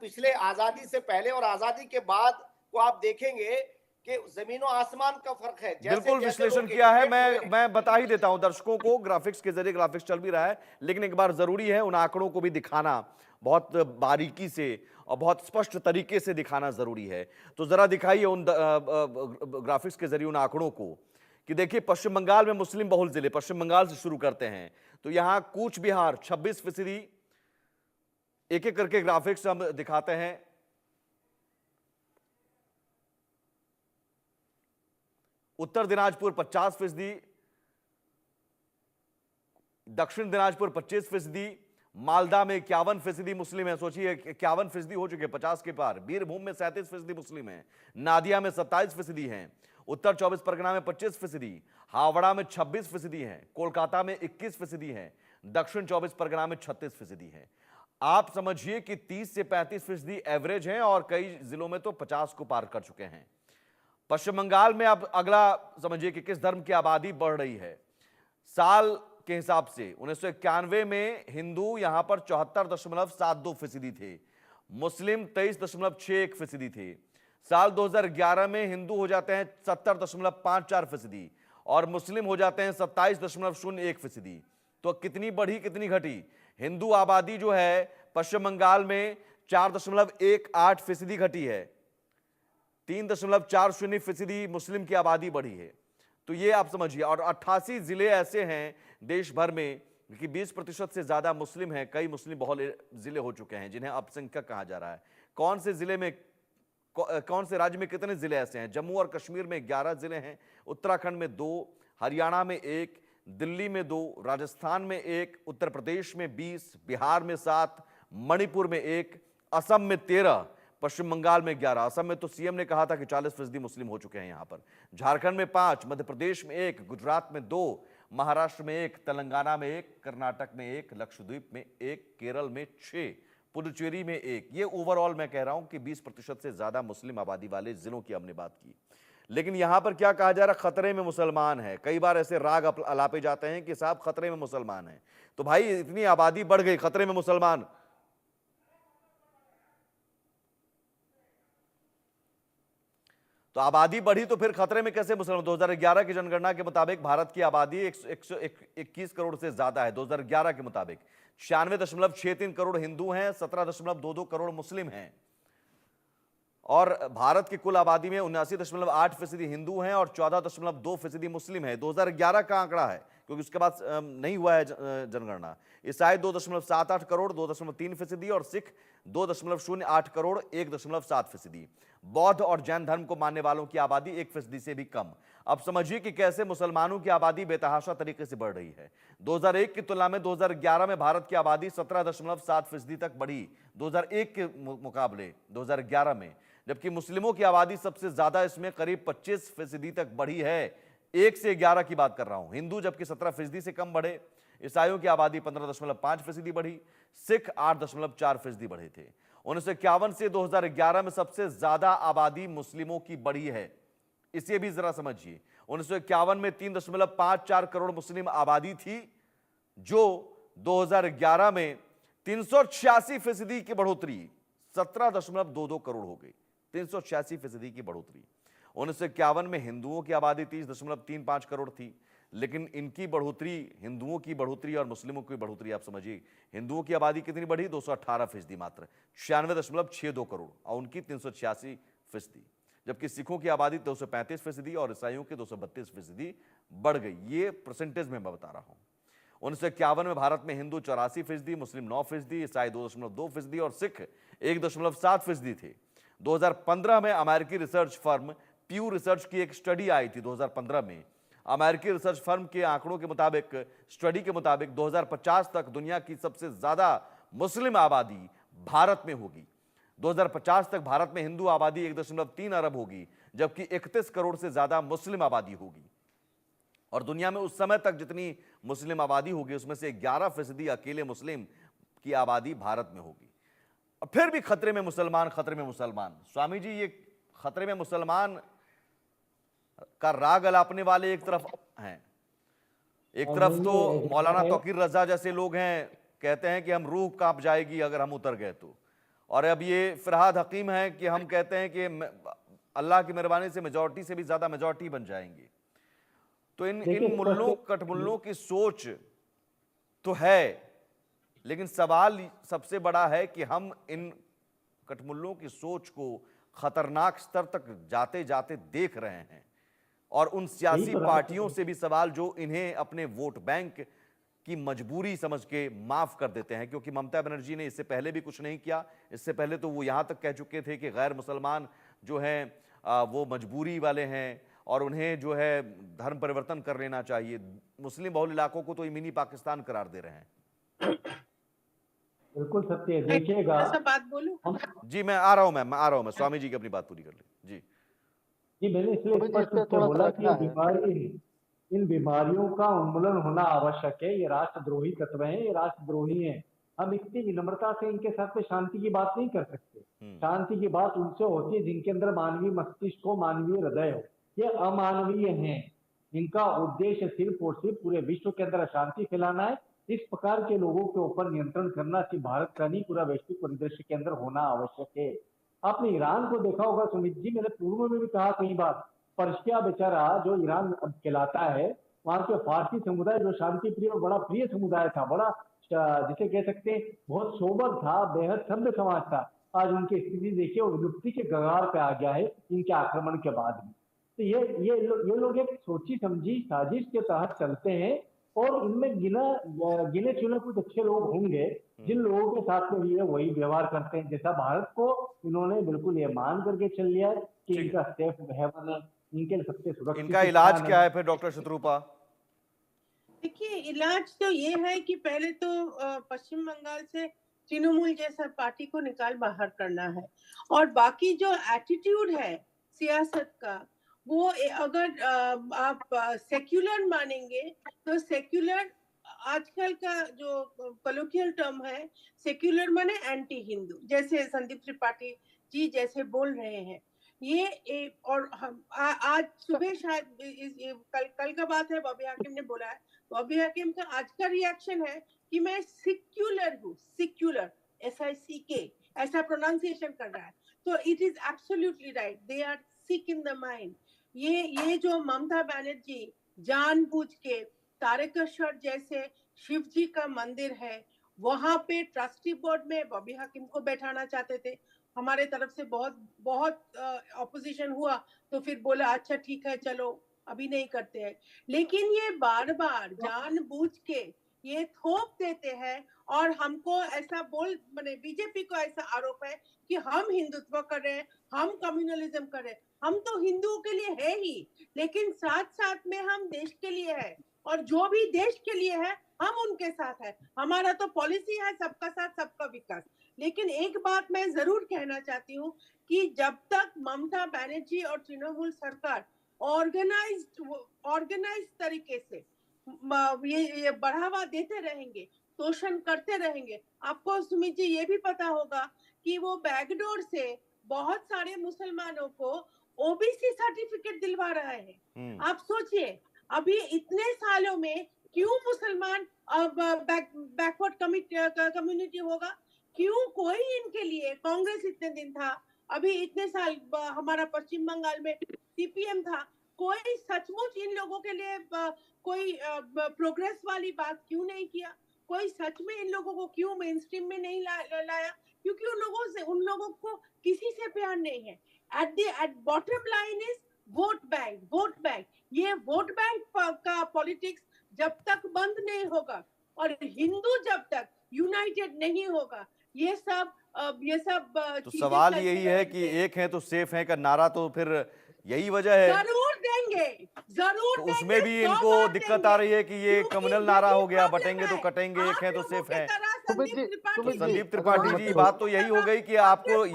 पिछले आजादी से पहले और आजादी के बाद को आप देखेंगे कि जमीनों आसमान का फर्क है। जैसे बिल्कुल जैसे विश्लेषण लोग किया है। एजुकेट हुए मैं बता ही देता हूं दर्शकों को, ग्राफिक्स के जरिए, ग्राफिक्स चल भी रहा है, लेकिन एक बार जरूरी है उन आंकड़ों को भी दिखाना, बहुत बारीकी से और बहुत स्पष्ट तरीके से दिखाना जरूरी है। तो जरा दिखाइए उन ग्राफिक्स के जरिए उन आंकड़ों को कि देखिए पश्चिम बंगाल में मुस्लिम बहुल जिले, पश्चिम बंगाल से शुरू करते हैं तो यहां कूच बिहार 26%, एक एक करके ग्राफिक्स हम दिखाते हैं। उत्तर दिनाजपुर 50%, दक्षिण दिनाजपुर 25%, मालदा में 51% मुस्लिम है। सोचिए 51% हो चुके, 50 के पार। बीरभूम में 37% मुस्लिम है, नादिया में 27% हैं, उत्तर 24 परगना में 25%, हावड़ा में 26% है, कोलकाता में 21% है, दक्षिण 24 परगना में 36% है। आप समझिए कि 30 से 35% एवरेज है और कई जिलों में तो 50 को पार कर चुके हैं। पश्चिम बंगाल में अब अगला समझिए कि किस धर्म की आबादी बढ़ रही है। साल के हिसाब से 1991 में हिंदू यहां पर 74.72% थे, मुस्लिम 23.61% थे। साल 2011 में हिंदू हो जाते हैं 70.54% और मुस्लिम हो जाते हैं 27.01%। तो कितनी बढ़ी कितनी घटी? हिंदू आबादी जो है पश्चिम बंगाल में 4.18% घटी है, 3.40% मुस्लिम की आबादी बढ़ी है। तो ये आप समझिए, और 88 जिले ऐसे हैं देश भर में कि 20% से ज्यादा मुस्लिम हैं। कई मुस्लिम बहुल जिले हो चुके हैं जिन्हें अल्पसंख्यक कहा जा रहा है। कौन से जिले में, कौन से राज्य में कितने जिले ऐसे हैं? जम्मू और कश्मीर में 11 जिले हैं, उत्तराखंड में 2, हरियाणा में 1, दिल्ली में 2, राजस्थान में 1, उत्तर प्रदेश में 20, बिहार में 7, मणिपुर में 1, असम में 13, पश्चिम बंगाल में 11। असम में तो सीएम ने कहा था कि 40% मुस्लिम हो चुके हैं यहां पर। झारखंड में 5, मध्य प्रदेश में 1, गुजरात में 2, महाराष्ट्र में 1, तेलंगाना में 1, कर्नाटक में 1, लक्षद्वीप में 1, केरल में 6, पुडुचेरी में 1। ये ओवरऑल मैं कह रहा हूं कि 20% से ज्यादा मुस्लिम आबादी वाले जिलों की हमने बात की। लेकिन यहां पर क्या कहा जा रहा है? खतरे में मुसलमान है। कई बार ऐसे राग अलापे जाते हैं कि साहब खतरे में मुसलमान है। तो भाई इतनी आबादी बढ़ गई, खतरे में मुसलमान। तो आबादी बढ़ी तो फिर खतरे में कैसे मुसलमान? 2011 की जनगणना के मुताबिक भारत की आबादी 121 करोड़ से ज्यादा है। 2011 के मुताबिक 96.63 करोड़ हिंदू हैं, 17.22 करोड़ मुस्लिम हैं। और भारत की कुल आबादी में 79.8% हिंदू हैं और 14.2% मुस्लिम है। 2011 का आंकड़ा है क्योंकि उसके बाद नहीं हुआ है जनगणना। ईसाई 2.78 करोड़ 2.3% और सिख 2.08 करोड़ 1.7%। बौद्ध और जैन धर्म को मानने वालों की आबादी 1% से भी कम। अब समझिए कि कैसे मुसलमानों की आबादी बेतहाशा तरीके से बढ़ रही है। 2001 की तुलना में 2011 में भारत की आबादी 17.7% तक बढ़ी 2001 के मुकाबले 2011 में, जबकि मुस्लिमों की आबादी सबसे ज्यादा इसमें करीब 25% तक बढ़ी है। 1 से 11 की बात कर रहा हूं। हिंदू जबकि 17% से कम बढ़े, ईसाइयों की आबादी 15.5% बढ़ी, सिख 8.4% बढ़े थे। 1951 से 2011 में सबसे ज्यादा आबादी मुस्लिमों की बढ़ी है, इसे भी जरा समझिए। 1951 में 3.54 करोड़ मुस्लिम आबादी थी, जो 2011 में 386% की बढ़ोतरी 17.22 करोड़ हो गई। 386% की बढ़ोतरी। 1951 में हिंदुओं की आबादी 30.35 करोड़ थी, लेकिन इनकी बढ़ोतरी, हिंदुओं की बढ़ोतरी और मुस्लिमों की बढ़ोतरी आप समझिए। हिंदुओं की आबादी कितनी बढ़ी? 218% मात्र, 96.62 करोड़, और उनकी 386%। जबकि सिखों की आबादी 235% और ईसाइयों की 232% बढ़ गई। ये परसेंटेज में मैं बता रहा हूं। 1951 में भारत में हिंदू 84%, मुस्लिम 9%, ईसाई 2.2% और सिख 1.7% थे। 2015 में अमेरिकी रिसर्च फर्म प्यू रिसर्च की एक स्टडी आई थी 2015 में। अमेरिकी रिसर्च फर्म के आंकड़ों के मुताबिक, स्टडी के मुताबिक 2050 तक दुनिया की सबसे ज्यादा मुस्लिम आबादी भारत में होगी। 2050 तक भारत में हिंदू आबादी 1.3 अरब होगी, जबकि 31 करोड़ से ज्यादा मुस्लिम आबादी होगी। और दुनिया में उस समय तक जितनी मुस्लिम आबादी होगी उसमें से 11% अकेले मुस्लिम की आबादी भारत में होगी। और फिर भी खतरे में मुसलमान, खतरे में मुसलमान। स्वामी जी, ये खतरे में मुसलमान का राग अलापने वाले एक तरफ हैं, एक तरफ तो मौलाना तौकीर रजा जैसे लोग हैं, कहते हैं कि हम रूह कांप जाएगी अगर हम उतर गए तो, और अब ये फरहाद हकीम है कि हम कहते हैं कि अल्लाह की मेहरबानी से मेजॉरिटी से भी ज्यादा मेजॉरिटी बन जाएंगी। तो इन मुल्लों कटमुल्लों की सोच तो है, लेकिन सवाल सबसे बड़ा है कि हम इन कटमुल्लों की सोच को खतरनाक स्तर तक जाते जाते देख रहे हैं, और उन सियासी पार्टियों से भी सवाल जो इन्हें अपने वोट बैंक की मजबूरी समझ के माफ कर देते हैं, क्योंकि ममता बनर्जी ने इससे पहले भी कुछ नहीं किया। इससे पहले तो वो यहां तक कह चुके थे कि गैर मुसलमान जो हैं वो मजबूरी वाले हैं और उन्हें जो है धर्म परिवर्तन कर लेना चाहिए। मुस्लिम बहुल इलाकों को तो ये मिनी पाकिस्तान करार दे रहे हैं। बिल्कुल सत्य है। देखिएगा, ऐसा बात बोलूं? जी मैं आ रहा हूं मैं स्वामी जी की अपनी बात पूरी कर ली। जी जी, मैंने इसलिए स्पष्ट रूप से बोला कि इन बीमारियों का उन्मूलन होना आवश्यक है। ये राष्ट्रद्रोही तत्व हैं, ये राष्ट्रद्रोही हैं। हम इतनी विनम्रता से इनके साथ में शांति की बात नहीं कर सकते। शांति की बात उनसे होती है जिनके अंदर मानवीय मस्तिष्क हो, मानवीय हृदय हो। ये अमानवीय हैं। इनका उद्देश्य सिर्फ और सिर्फ पूरे विश्व के अंदर अशांति फैलाना है। इस प्रकार के लोगों के ऊपर नियंत्रण करना सिर्फ भारत का नहीं, पूरा वैश्विक परिदृश्य के अंदर होना आवश्यक है। आपने ईरान को देखा होगा सुमित जी, मैंने पूर्व में भी कहा कई बार, पर्शिया बेचारा जो ईरान अब कहलाता है, वहां के फारसी समुदाय जो शांति प्रिय और बड़ा प्रिय समुदाय था, बड़ा जिसे कह सकते हैं बहुत सोबर था, बेहद सभ्य समाज था, आज उनकी स्थिति देखिए और विलुप्ति के कगार पे आ गया है इनके आक्रमण के बाद भी। तो ये लोग एक सोची समझी साजिश के तहत चलते हैं, और इनमें गिने चुने कुछ अच्छे लोग होंगे जिन लोगों के साथ में ये वही व्यवहार करते हैं, जैसा भारत को इन्होंने बिल्कुल ये मान करके चल लिया है कि इनका सेफ हेवन है, इनके सबसे सुरक्षित। इनका इलाज क्या है फिर डॉक्टर शत्रुपा? देखिए, इलाज तो ये है कि पहले तो पश्चिम बंगाल से तृणमूल जैसा पार्टी को निकाल बाहर करना है, और बाकी जो एटीट्यूड है सियासत का, वो अगर आप सेक्युलर मानेंगे तो सेक्युलर आजकल का जो कॉलोकियल टर्म है, सेक्युलर माने एंटी हिंदू, जैसे संदीप त्रिपाठी जी जैसे बोल रहे हैं ये और हम आज सुबह शायद कल का बात है, बॉबी हाकिम ने बोला है, बॉबी हाकिम का आज का रिएक्शन है कि मैं सिक्युलर हूँ, सिक्युलर SICK ऐसा प्रोनाउंसिएशन कर रहा है। तो it is absolutely right, they are sick in the mind. ये जो ममता बनर्जी जानबूझ के तारकेश्वर जैसे शिव जी का मंदिर है, वहां पे ट्रस्टी बोर्ड में बॉबी हाकिम को बैठाना चाहते थे। हमारे तरफ से बहुत ऑपोजिशन हुआ, तो फिर बोला अच्छा ठीक है चलो अभी नहीं करते हैं। लेकिन ये बार बार जानबूझ के ये थोप देते हैं, और हमको ऐसा माने बीजेपी को ऐसा आरोप है कि हम हिंदुत्व कर रहे हैं, हम कम्युनलिज्म कर रहे हैं। हम तो हिंदुओं के लिए है ही, लेकिन साथ साथ में हम देश के लिए है, और जो भी देश के लिए है हम उनके साथ है। हमारा तो पॉलिसी है सबका साथ सबका विकास। लेकिन एक बात मैं जरूर कहना चाहती हूँ कि जब तक ममता बनर्जी और तृणमूल सरकार ऑर्गेनाइज तरीके से ये बढ़ावा देते रहेंगे, शोषण करते रहेंगे। आपको सुमित जी ये भी पता होगा कि वो बैकडोर से बहुत सारे मुसलमानों को OBC सर्टिफिकेट दिलवा रहा है। आप सोचिए, अभी इतने सालों में क्यों मुसलमान बैकवर्ड कम्युनिटी होगा? क्यों कोई इनके लिए, कांग्रेस इतने दिन था, अभी इतने साल हमारा पश्चिम बंगाल में CPM था, कोई सचमुच इन लोगों के लिए कोई प्रोग्रेस वाली बात क्यों नहीं किया? कोई सच में इन लोगों को क्यों मेन स्ट्रीम में नहीं लाया? क्योंकि उन लोगों को किसी से प्यार नहीं है। At bottom line is vote bank. ये वोट बैंक का पॉलिटिक्स जब तक बंद नहीं होगा और हिंदू जब तक यूनाइटेड नहीं होगा, ये सब तो सवाल यही है कि एक है तो सेफ है का नारा, तो फिर यही वजह है। जरूर देंगे, जरूर तो उसमें भी इनको दिक्कत आ रही है कि ये कम्युनल नारा हो गया, बटेंगे तो कटेंगे, एक है तो सेफ है। संदीप संदीप त्रिपाठी जी, बात तो यही हो गई कि आपको ये